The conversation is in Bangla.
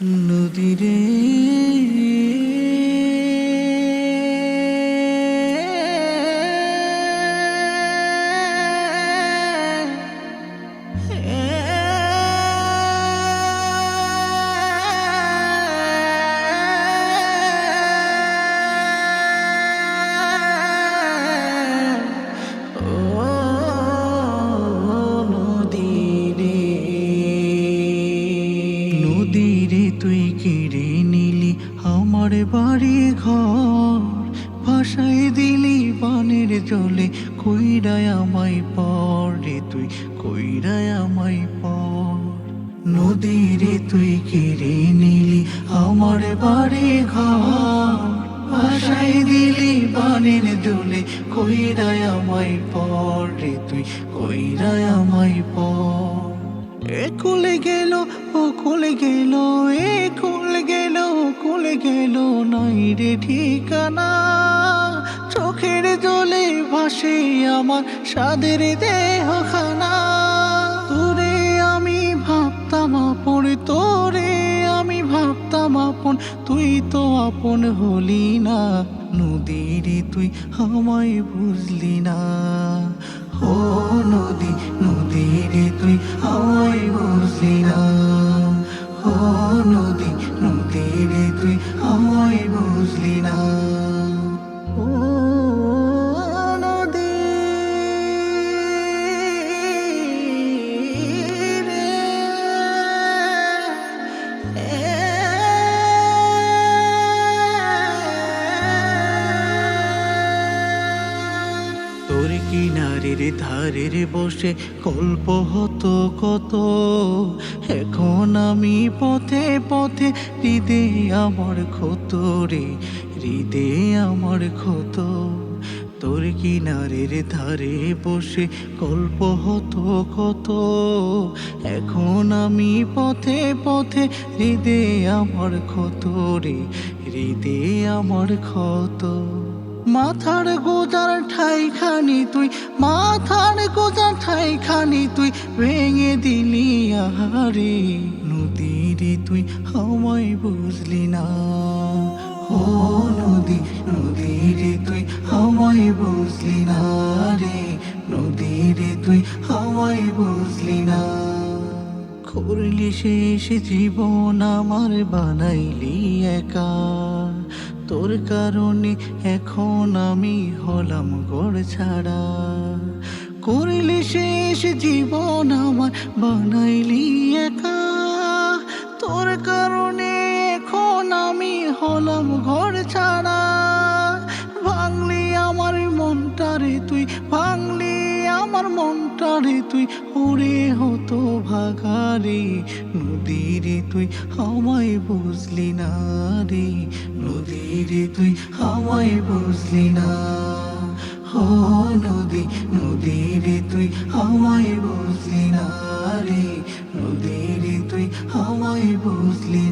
নদীরে নদীরে তুই কেড়ে নিলি আমার বাড়ি ঘর, ভাসায় দিলি বানের জলে, কইরায় আমায় পর রে তুই, কইরায় আমায় পর। নদীরে তুই কেড়ে নিলি আমার বাড়ি ঘর, ভাসায় দিলি বানের জলে, কইরায় আমায় পর রে তুই, কইরায় আমায় পর। এ কুলে গেল ও কুলে গেল, এ কুলে গেল ও কুলে গেল, নাই রে ঠিকানা। চোখের জলে ভাসে আমার সাদের দেহখানা। তোরে আমি ভাবতাম আপন, তোরে আমি ভাবতাম আপন, তুই তো আপন হলি না। নদীরে তুই আমায় বুঝলি না। ও নদী, নদীরে তুই আমায় বুঝলি না। ও নদী, নদীরে তুই আমায় বুঝলি না। ও নদী তোর কিনারের ধারের বসে গল্প হতো কত, এখন আমি পথে পথে, হৃদে আমার ক্ষত রে, হৃদে আমার ক্ষত। তোর কিনারের ধারে বসে গল্প হতো কত, এখন আমি পথে পথে, হৃদে আমার ক্ষত রে, হৃদে আমার ক্ষত। মাথার গোজার ঠাইখানি তুই, মাথার গোজার ঠাইখানি তুই, ভেঙে দিলি আহারে। নদীরে তুই আমায় বুঝলি না। ও নদী, নদীরে তুই আমায় বুঝলি না রে, নদীরে তুই আমায় বুঝলি না। করলি শেষ জীবন আমার, বানাইলি একা। তোর কারণে এখন আমি হলাম ঘর ছাড়া। করলি শেষ জীবন আমার, বানাইলি একা। তোর কারণে এখন আমি হলাম ঘর ছাড়া। ভাঙলি আমার মনটারে তুই, ভাঙলি আমার মনটারে তুই, ওরে হতো ভাগারে। নদীরে তুই আমায় বুঝলি না রে, নদীরে তুই আমায় বুঝলি না। ও নদী, নদীরে তুই আমায় বুঝলি না রে, নদীরে তুই আমায় বুঝলি